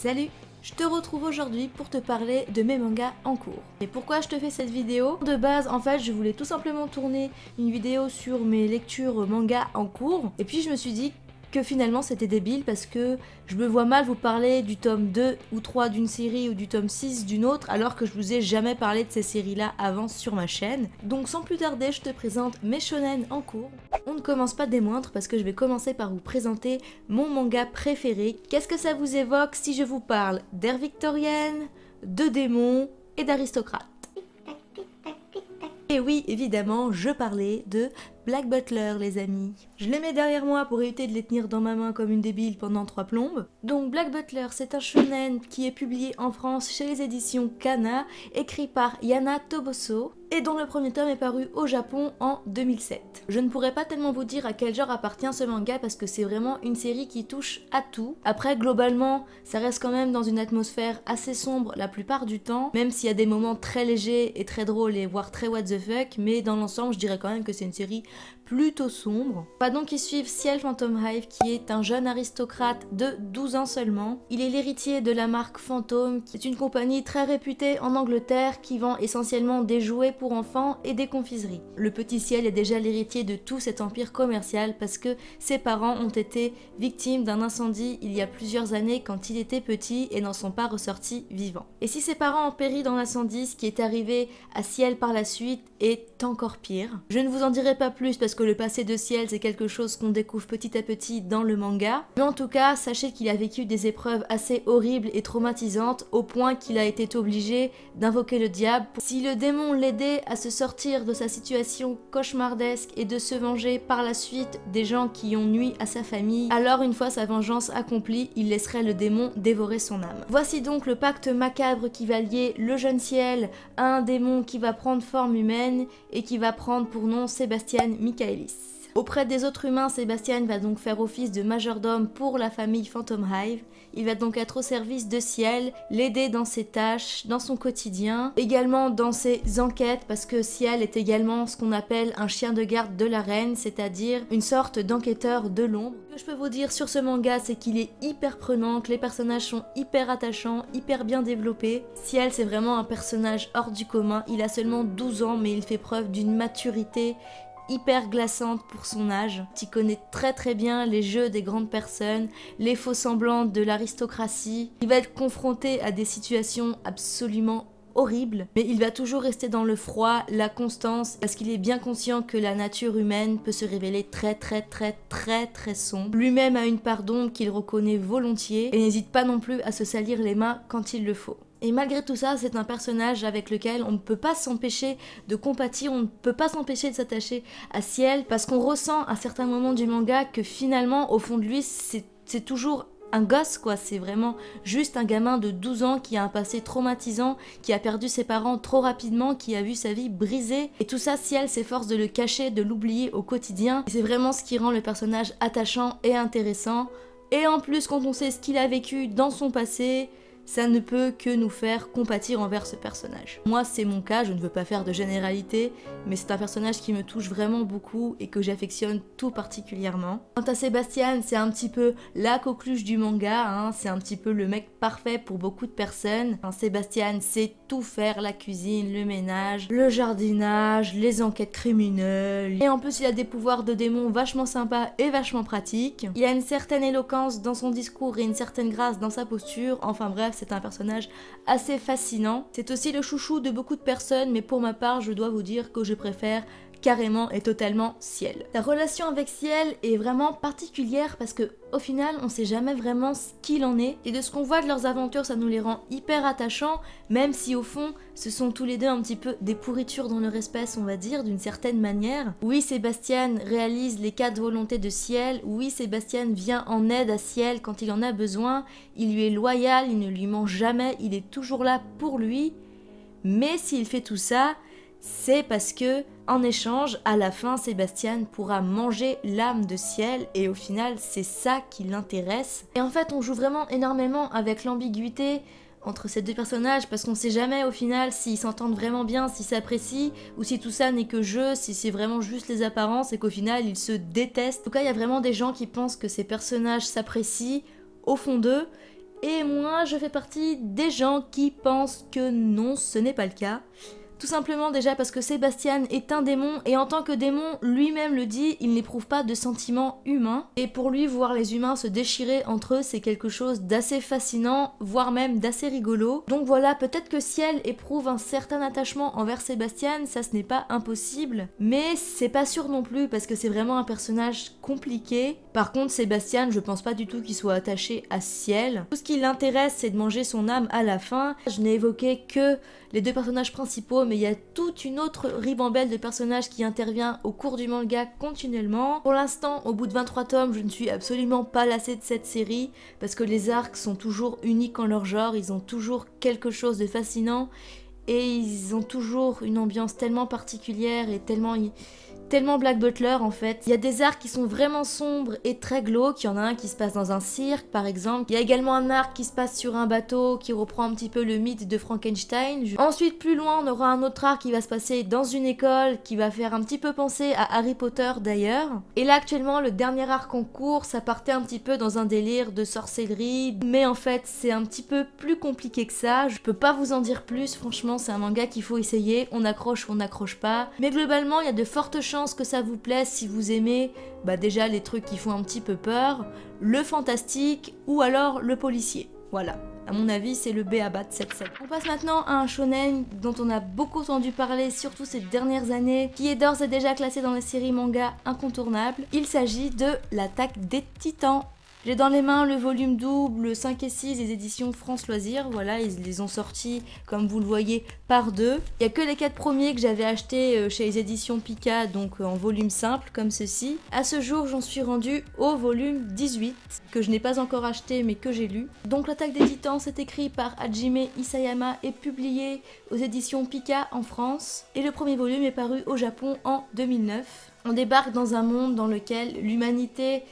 Salut! Je te retrouve aujourd'hui pour te parler de mes mangas en cours. Et pourquoi je te fais cette vidéo? De base, en fait, je voulais tout simplement tourner une vidéo sur mes lectures manga en cours. Et puis je me suis dit que finalement c'était débile parce que je me vois mal vous parler du tome 2 ou 3 d'une série ou du tome 6 d'une autre alors que je vous ai jamais parlé de ces séries là avant sur ma chaîne. Donc sans plus tarder, je te présente mes shonen en cours. On ne commence pas des moindres parce que je vais commencer par vous présenter mon manga préféré. Qu'est-ce que ça vous évoque si je vous parle d'ère victorienne, de démons et d'aristocrates? Et oui, évidemment, je parlais de Black Butler, les amis. Je les mets derrière moi pour éviter de les tenir dans ma main comme une débile pendant 3 plombes. Donc Black Butler, c'est un shonen qui est publié en France chez les éditions Kana, écrit par Yana Toboso, et dont le premier tome est paru au Japon en 2007. Je ne pourrais pas tellement vous dire à quel genre appartient ce manga parce que c'est vraiment une série qui touche à tout. Après, globalement, ça reste quand même dans une atmosphère assez sombre la plupart du temps, même s'il y a des moments très légers et très drôles et voire très what the fuck, mais dans l'ensemble, je dirais quand même que c'est une série plutôt sombre. On va donc y suivre Ciel Phantom Hive qui est un jeune aristocrate de 12 ans seulement. Il est l'héritier de la marque Phantom, qui est une compagnie très réputée en Angleterre qui vend essentiellement des jouets pour enfants et des confiseries. Le petit Ciel est déjà l'héritier de tout cet empire commercial parce que ses parents ont été victimes d'un incendie il y a plusieurs années quand il était petit et n'en sont pas ressortis vivants. Et si ses parents ont péri dans l'incendie, ce qui est arrivé à Ciel par la suite est encore pire. Je ne vous en dirai pas plus parce que le passé de Ciel c'est quelque chose qu'on découvre petit à petit dans le manga. Mais en tout cas, sachez qu'il a vécu des épreuves assez horribles et traumatisantes au point qu'il a été obligé d'invoquer le diable. Si le démon l'aidait à se sortir de sa situation cauchemardesque et de se venger par la suite des gens qui ont nui à sa famille, alors une fois sa vengeance accomplie, il laisserait le démon dévorer son âme. Voici donc le pacte macabre qui va lier le jeune Ciel à un démon qui va prendre forme humaine et qui va prendre pour nom Sebastian Michaelis. Auprès des autres humains, Sebastian va donc faire office de majordome pour la famille Phantom Hive. Il va donc être au service de Ciel, l'aider dans ses tâches, dans son quotidien, également dans ses enquêtes parce que Ciel est également ce qu'on appelle un chien de garde de la reine, c'est-à-dire une sorte d'enquêteur de l'ombre. Ce que je peux vous dire sur ce manga, c'est qu'il est hyper prenant, que les personnages sont hyper attachants, hyper bien développés. Ciel, c'est vraiment un personnage hors du commun. Il a seulement 12 ans, mais il fait preuve d'une maturité hyper glaçante pour son âge. Il connaît très bien les jeux des grandes personnes, les faux semblants de l'aristocratie. Il va être confronté à des situations absolument horribles, mais il va toujours rester dans le froid, la constance, parce qu'il est bien conscient que la nature humaine peut se révéler très sombre. Lui-même a une part d'ombre qu'il reconnaît volontiers et n'hésite pas non plus à se salir les mains quand il le faut. Et malgré tout ça, c'est un personnage avec lequel on ne peut pas s'empêcher de compatir, on ne peut pas s'empêcher de s'attacher à Ciel, parce qu'on ressent à certains moments du manga que finalement, au fond de lui, c'est toujours un gosse quoi, c'est vraiment juste un gamin de 12 ans qui a un passé traumatisant, qui a perdu ses parents trop rapidement, qui a vu sa vie brisée, et tout ça, Ciel s'efforce de le cacher, de l'oublier au quotidien, et c'est vraiment ce qui rend le personnage attachant et intéressant, et en plus quand on sait ce qu'il a vécu dans son passé, ça ne peut que nous faire compatir envers ce personnage. Moi, c'est mon cas, je ne veux pas faire de généralité, mais c'est un personnage qui me touche vraiment beaucoup et que j'affectionne tout particulièrement. Quant à Sebastian, c'est un petit peu la coqueluche du manga, hein, c'est un petit peu le mec parfait pour beaucoup de personnes. Sebastian sait tout faire, la cuisine, le ménage, le jardinage, les enquêtes criminelles. Et en plus, il a des pouvoirs de démon vachement sympas et vachement pratiques. Il a une certaine éloquence dans son discours et une certaine grâce dans sa posture, enfin bref, c'est un personnage assez fascinant. C'est aussi le chouchou de beaucoup de personnes, mais pour ma part, je dois vous dire que je préfère carrément et totalement Ciel. La relation avec Ciel est vraiment particulière parce que au final on sait jamais vraiment ce qu'il en est, et de ce qu'on voit de leurs aventures ça nous les rend hyper attachants, même si au fond ce sont tous les deux un petit peu des pourritures dans leur espèce, on va dire, d'une certaine manière. Oui, Sebastian réalise les 4 volontés de Ciel, oui, Sebastian vient en aide à Ciel quand il en a besoin, il lui est loyal, il ne lui ment jamais, il est toujours là pour lui, mais s'il fait tout ça, c'est parce que, en échange, à la fin, Sebastian pourra manger l'âme de Ciel, et au final, c'est ça qui l'intéresse. Et en fait, on joue vraiment énormément avec l'ambiguïté entre ces deux personnages, parce qu'on sait jamais au final s'ils s'entendent vraiment bien, s'ils s'apprécient, ou si tout ça n'est que jeu, si c'est vraiment juste les apparences et qu'au final ils se détestent. En tout cas, il y a vraiment des gens qui pensent que ces personnages s'apprécient au fond d'eux, Et moi, je fais partie des gens qui pensent que non, ce n'est pas le cas. Tout simplement déjà parce que Sébastien est un démon et en tant que démon, lui-même le dit, il n'éprouve pas de sentiments humains. Et pour lui, voir les humains se déchirer entre eux, c'est quelque chose d'assez fascinant, voire même d'assez rigolo. Donc voilà, peut-être que Ciel éprouve un certain attachement envers Sébastien, ça ce n'est pas impossible. Mais c'est pas sûr non plus parce que c'est vraiment un personnage compliqué. Par contre, Sébastien, je pense pas du tout qu'il soit attaché à Ciel. Tout ce qui l'intéresse, c'est de manger son âme à la fin. Je n'ai évoqué que les deux personnages principaux, mais il y a toute une autre ribambelle de personnages qui intervient au cours du manga continuellement. Pour l'instant, au bout de 23 tomes, je ne suis absolument pas lassée de cette série, parce que les arcs sont toujours uniques en leur genre, ils ont toujours quelque chose de fascinant, et ils ont toujours une ambiance tellement particulière et tellement Black Butler en fait. Il y a des arcs qui sont vraiment sombres et très glauques. Il y en a un qui se passe dans un cirque par exemple. Il y a également un arc qui se passe sur un bateau qui reprend un petit peu le mythe de Frankenstein. Ensuite plus loin on aura un autre arc qui va se passer dans une école qui va faire un petit peu penser à Harry Potter d'ailleurs. Et là actuellement le dernier arc en cours ça partait un petit peu dans un délire de sorcellerie. Mais en fait c'est un petit peu plus compliqué que ça. Je peux pas vous en dire plus. Franchement c'est un manga qu'il faut essayer. On accroche ou on n'accroche pas. Mais globalement il y a de fortes chances que ça vous plaise si vous aimez déjà les trucs qui font un petit peu peur, le fantastique ou alors le policier. Voilà, à mon avis c'est le b.a-ba de cette série. On passe maintenant à un shonen dont on a beaucoup entendu parler surtout ces dernières années, qui est d'ores et déjà classé dans les séries manga incontournables. Il s'agit de l'Attaque des Titans. J'ai dans les mains le volume double 5 et 6 des éditions France Loisirs, voilà, ils les ont sortis comme vous le voyez par deux. Il n'y a que les 4 premiers que j'avais achetés chez les éditions Pika, donc en volume simple comme ceci. À ce jour j'en suis rendue au volume 18, que je n'ai pas encore acheté mais que j'ai lu. Donc l'Attaque des Titans c'est écrit par Hajime Isayama et publié aux éditions Pika en France. Et le premier volume est paru au Japon en 2009. On débarque dans un monde dans lequel l'humanité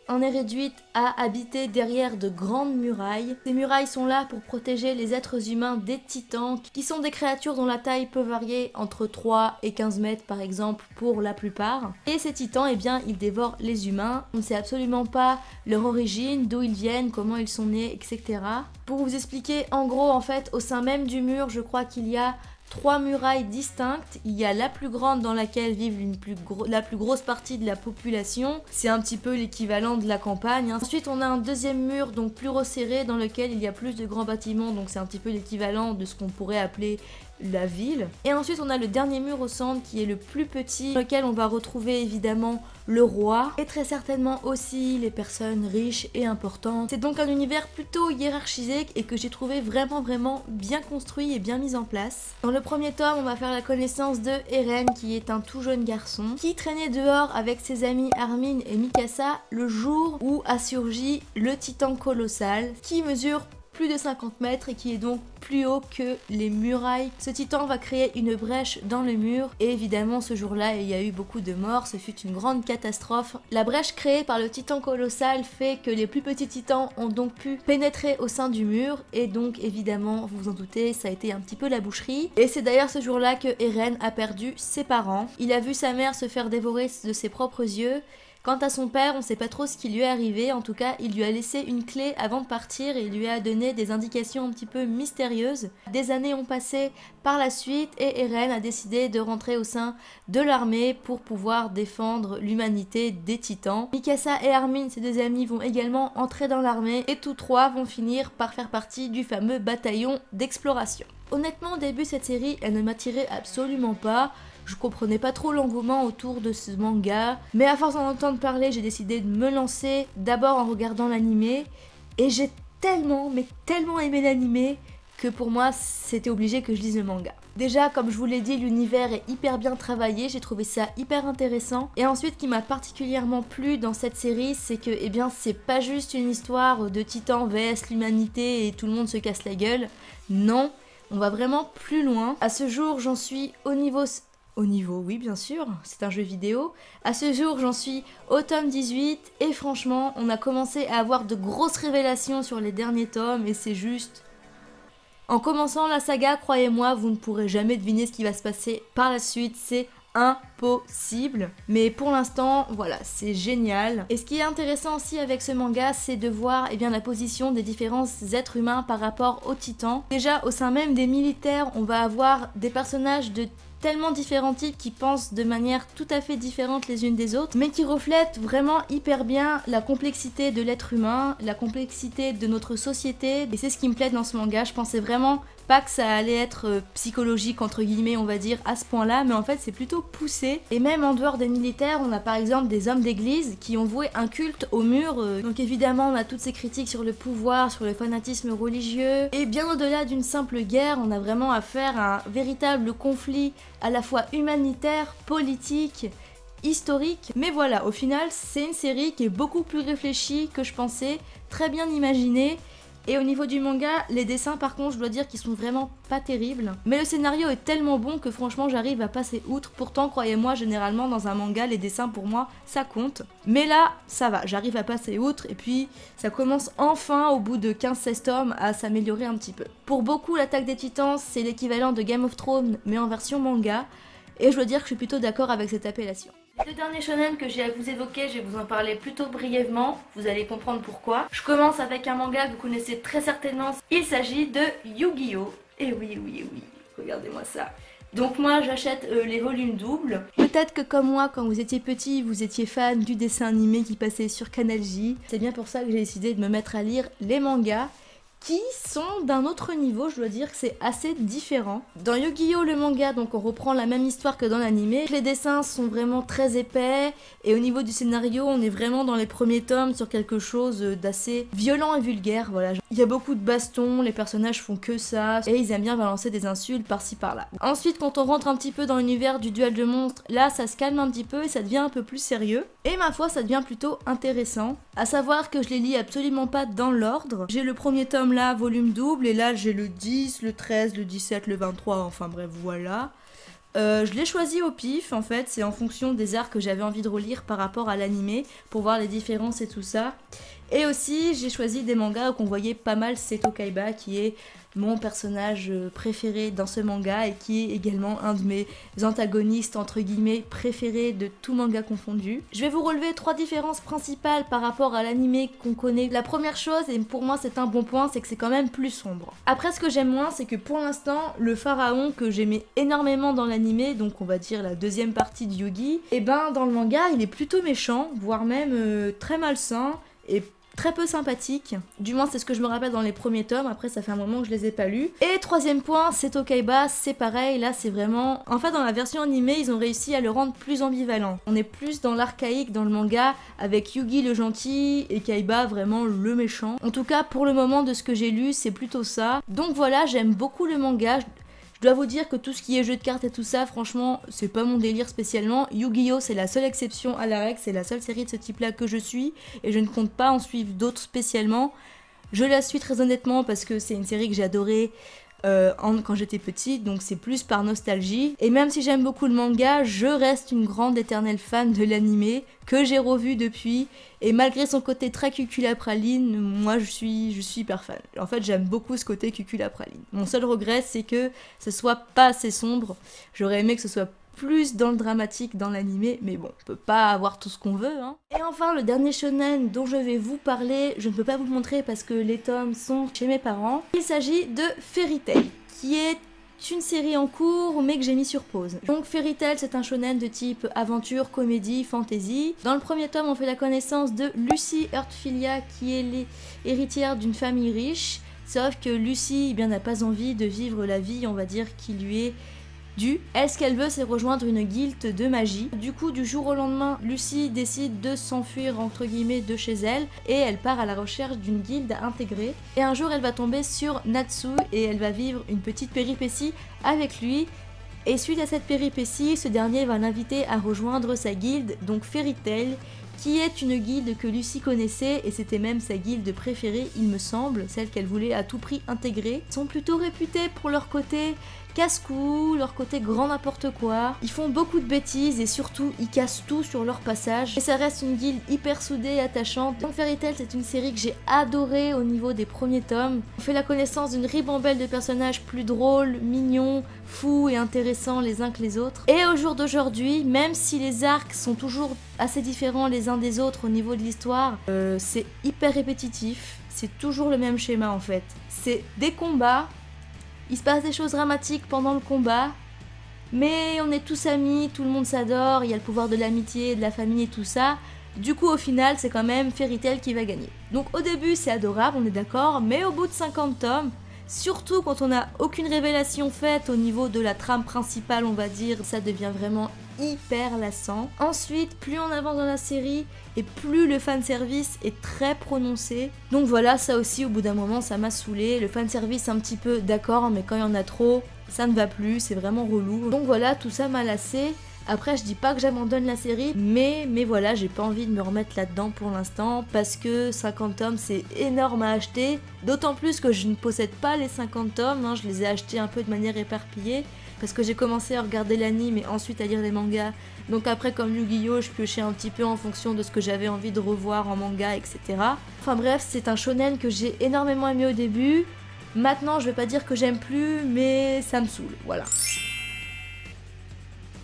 en est réduite à habiter derrière de grandes murailles. Ces murailles sont là pour protéger les êtres humains des titans, qui sont des créatures dont la taille peut varier entre 3 et 15 mètres par exemple pour la plupart. Et ces titans, eh bien, ils dévorent les humains. On ne sait absolument pas leur origine, d'où ils viennent, comment ils sont nés, etc. Pour vous expliquer, en gros, en fait, au sein même du mur, je crois qu'il y a 3 murailles distinctes. Il y a la plus grande dans laquelle vivent la plus grosse partie de la population. C'est un petit peu l'équivalent de la campagne. Ensuite on a un deuxième mur donc plus resserré dans lequel il y a plus de grands bâtiments, donc c'est un petit peu l'équivalent de ce qu'on pourrait appeler la ville. Et ensuite on a le dernier mur au centre qui est le plus petit, dans lequel on va retrouver évidemment le roi et très certainement aussi les personnes riches et importantes. C'est donc un univers plutôt hiérarchisé et que j'ai trouvé vraiment bien construit et bien mis en place. Dans le premier tome on va faire la connaissance de Eren, qui est un tout jeune garçon qui traînait dehors avec ses amis Armin et Mikasa le jour où a surgi le titan colossal qui mesure plus de 50 mètres et qui est donc plus haut que les murailles. Ce titan va créer une brèche dans le mur et évidemment ce jour-là il y a eu beaucoup de morts, ce fut une grande catastrophe. La brèche créée par le titan colossal fait que les plus petits titans ont donc pu pénétrer au sein du mur et donc évidemment vous vous en doutez ça a été un petit peu la boucherie. Et c'est d'ailleurs ce jour-là que Eren a perdu ses parents. Il a vu sa mère se faire dévorer de ses propres yeux. Quant à son père, on ne sait pas trop ce qui lui est arrivé, en tout cas il lui a laissé une clé avant de partir et il lui a donné des indications un petit peu mystérieuses. Des années ont passé par la suite et Eren a décidé de rentrer au sein de l'armée pour pouvoir défendre l'humanité des titans. Mikasa et Armin, ses deux amis, vont également entrer dans l'armée et tous trois vont finir par faire partie du fameux bataillon d'exploration. Honnêtement au début cette série elle ne m'attirait absolument pas. Je comprenais pas trop l'engouement autour de ce manga, mais à force d'en entendre parler, j'ai décidé de me lancer, d'abord en regardant l'animé, et j'ai tellement aimé l'animé que pour moi c'était obligé que je lise le manga. Déjà, comme je vous l'ai dit, l'univers est hyper bien travaillé, j'ai trouvé ça hyper intéressant. Et ensuite, ce qui m'a particulièrement plu dans cette série, c'est que, eh bien, c'est pas juste une histoire de titans vs l'humanité et tout le monde se casse la gueule. Non, on va vraiment plus loin. À ce jour, j'en suis au niveau, oui bien sûr, c'est un jeu vidéo. À ce jour, j'en suis au tome 18 et franchement, on a commencé à avoir de grosses révélations sur les derniers tomes et c'est juste... En commençant la saga, croyez-moi, vous ne pourrez jamais deviner ce qui va se passer par la suite, c'est impossible. Mais pour l'instant, voilà, c'est génial. Et ce qui est intéressant aussi avec ce manga, c'est de voir eh bien, la position des différents êtres humains par rapport aux titans. Déjà, au sein même des militaires, on va avoir des personnages de tellement différents types qui pensent de manière tout à fait différente les unes des autres, mais qui reflètent vraiment hyper bien la complexité de l'être humain, la complexité de notre société, et c'est ce qui me plaît dans ce manga. Je pensais vraiment pas que ça allait être psychologique entre guillemets on va dire à ce point là, mais en fait c'est plutôt poussé. Et même en dehors des militaires, on a par exemple des hommes d'église qui ont voué un culte au mur, donc évidemment on a toutes ces critiques sur le pouvoir, sur le fanatisme religieux, et bien au-delà d'une simple guerre, on a vraiment affaire à un véritable conflit à la fois humanitaire, politique, historique. Mais voilà, au final c'est une série qui est beaucoup plus réfléchie que je pensais, très bien imaginée. Et au niveau du manga, les dessins par contre je dois dire qu'ils sont vraiment pas terribles. Mais le scénario est tellement bon que franchement j'arrive à passer outre. Pourtant croyez-moi, généralement dans un manga les dessins pour moi ça compte. Mais là ça va, j'arrive à passer outre et puis ça commence enfin au bout de 15-16 tomes à s'améliorer un petit peu. Pour beaucoup l'Attaque des Titans c'est l'équivalent de Game of Thrones mais en version manga. Et je dois dire que je suis plutôt d'accord avec cette appellation. Les deux derniers shonen que j'ai à vous évoquer, je vais vous en parler plutôt brièvement, vous allez comprendre pourquoi. Je commence avec un manga que vous connaissez très certainement, il s'agit de Yu-Gi-Oh! Et oui, regardez-moi ça. Donc moi j'achète les volumes doubles. Peut-être que comme moi, quand vous étiez petit, vous étiez fan du dessin animé qui passait sur Canal J. C'est bien pour ça que j'ai décidé de me mettre à lire les mangas, qui sont d'un autre niveau, je dois dire que c'est assez différent. Dans Yu-Gi-Oh! Le manga, donc on reprend la même histoire que dans l'animé. Les dessins sont vraiment très épais, et au niveau du scénario, on est vraiment dans les premiers tomes sur quelque chose d'assez violent et vulgaire, voilà. Il y a beaucoup de bastons, les personnages font que ça, et ils aiment bien balancer des insultes par-ci par-là. Ensuite, quand on rentre un petit peu dans l'univers du duel de monstres, là ça se calme un petit peu et ça devient un peu plus sérieux. Et ma foi, ça devient plutôt intéressant. À savoir que je les lis absolument pas dans l'ordre. J'ai le premier tome là, volume double, et là j'ai le 10, le 13, le 17, le 23, enfin bref, voilà. Je l'ai choisi au pif, en fait, c'est en fonction des arcs que j'avais envie de relire par rapport à l'animé, pour voir les différences et tout ça. Et aussi, j'ai choisi des mangas où on voyait pas mal Seto Kaiba, qui est mon personnage préféré dans ce manga et qui est également un de mes antagonistes entre guillemets préférés de tout manga confondu. Je vais vous relever 3 différences principales par rapport à l'animé qu'on connaît. La première chose, et pour moi c'est un bon point, c'est que c'est quand même plus sombre. Après, ce que j'aime moins, c'est que pour l'instant, le pharaon que j'aimais énormément dans l'animé, donc on va dire la deuxième partie de Yugi, et ben dans le manga il est plutôt méchant, voire même très malsain et très peu sympathique. Du moins c'est ce que je me rappelle dans les premiers tomes, après ça fait un moment que je les ai pas lus. Et troisième point, Seto Kaiba, c'est pareil, là c'est vraiment... En fait dans la version animée, ils ont réussi à le rendre plus ambivalent. On est plus dans l'archaïque dans le manga, avec Yugi le gentil et Kaiba vraiment le méchant. En tout cas pour le moment de ce que j'ai lu, c'est plutôt ça. Donc voilà, j'aime beaucoup le manga. Je dois vous dire que tout ce qui est jeu de cartes et tout ça, franchement, c'est pas mon délire spécialement. Yu-Gi-Oh! C'est la seule exception à la règle, c'est la seule série de ce type-là que je suis, et je ne compte pas en suivre d'autres spécialement. Je la suis très honnêtement parce que c'est une série que j'ai adorée quand j'étais petite, donc c'est plus par nostalgie. Et même si j'aime beaucoup le manga, je reste une grande éternelle fan de l'animé, que j'ai revu depuis, et malgré son côté très cuculapraline, moi je suis hyper fan. En fait j'aime beaucoup ce côté cuculapraline. Mon seul regret c'est que ce soit pas assez sombre, j'aurais aimé que ce soit plus dans le dramatique dans l'animé, mais bon, on peut pas avoir tout ce qu'on veut, hein. Et enfin, le dernier shonen dont je vais vous parler, je ne peux pas vous le montrer parce que les tomes sont chez mes parents. Il s'agit de Fairy Tail, qui est une série en cours mais que j'ai mis sur pause. Donc Fairy Tail, c'est un shonen de type aventure, comédie, fantasy. Dans le premier tome, on fait la connaissance de Lucy Heartfilia, qui est l'héritière d'une famille riche, sauf que Lucy eh bien, n'a pas envie de vivre la vie, on va dire, qui lui est due. Elle, ce qu'elle veut, c'est rejoindre une guilde de magie. Du coup, du jour au lendemain, Lucy décide de s'enfuir entre guillemets de chez elle et elle part à la recherche d'une guilde à intégrer. Et un jour, elle va tomber sur Natsu et elle va vivre une petite péripétie avec lui. Et suite à cette péripétie, ce dernier va l'inviter à rejoindre sa guilde, donc Fairy Tail, qui est une guilde que Lucy connaissait et c'était même sa guilde préférée, il me semble, celle qu'elle voulait à tout prix intégrer. Ils sont plutôt réputés pour leur côté casse-cou, leur côté grand n'importe quoi. Ils font beaucoup de bêtises et surtout ils cassent tout sur leur passage. Et ça reste une guilde hyper soudée et attachante. Donc Fairy Tail, c'est une série que j'ai adorée au niveau des premiers tomes. On fait la connaissance d'une ribambelle de personnages plus drôles, mignons, fous et intéressants les uns que les autres. Et au jour d'aujourd'hui, même si les arcs sont toujours assez différents les uns des autres au niveau de l'histoire, c'est hyper répétitif. C'est toujours le même schéma en fait. C'est des combats. Il se passe des choses dramatiques pendant le combat, mais on est tous amis, tout le monde s'adore, il y a le pouvoir de l'amitié, de la famille et tout ça. Du coup, au final, c'est quand même Fairy Tail qui va gagner. Donc au début, c'est adorable, on est d'accord, mais au bout de 50 tomes, surtout quand on n'a aucune révélation faite au niveau de la trame principale, on va dire, ça devient vraiment hyper lassant. Ensuite, plus on avance dans la série et plus le fanservice est très prononcé. Donc voilà, ça aussi au bout d'un moment ça m'a saoulé. Le fanservice un petit peu d'accord, mais quand il y en a trop, ça ne va plus, c'est vraiment relou. Donc voilà, tout ça m'a lassé. Après, je dis pas que j'abandonne la série, mais voilà, j'ai pas envie de me remettre là-dedans pour l'instant parce que 50 tomes c'est énorme à acheter. D'autant plus que je ne possède pas les 50 tomes, hein, je les ai achetés un peu de manière éparpillée parce que j'ai commencé à regarder l'anime et ensuite à lire les mangas. Donc après, comme Yu-Gi-Oh, je piochais un petit peu en fonction de ce que j'avais envie de revoir en manga, etc. Enfin bref, c'est un shonen que j'ai énormément aimé au début. Maintenant, je vais pas dire que j'aime plus, mais ça me saoule, voilà.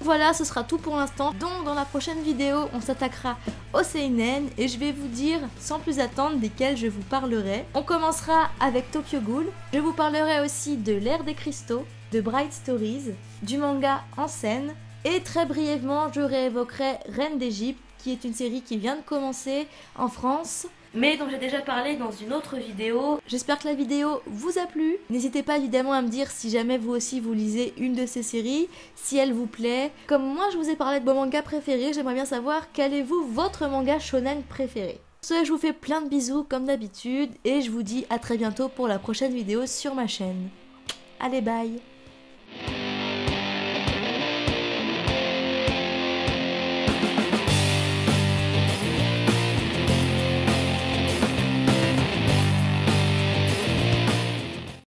Voilà, ce sera tout pour l'instant. Donc dans la prochaine vidéo, on s'attaquera au seinen et je vais vous dire sans plus attendre desquels je vous parlerai. On commencera avec Tokyo Ghoul. Je vous parlerai aussi de l'ère des cristaux, de Bright Stories, du manga en scène et très brièvement, je réévoquerai Reine d'Égypte qui est une série qui vient de commencer en France, mais dont j'ai déjà parlé dans une autre vidéo. J'espère que la vidéo vous a plu. N'hésitez pas évidemment à me dire si jamais vous aussi vous lisez une de ces séries, si elle vous plaît. Comme moi je vous ai parlé de vos mangas préférés, j'aimerais bien savoir quel est votre manga shonen préféré. Sur ce, je vous fais plein de bisous comme d'habitude et je vous dis à très bientôt pour la prochaine vidéo sur ma chaîne. Allez, bye!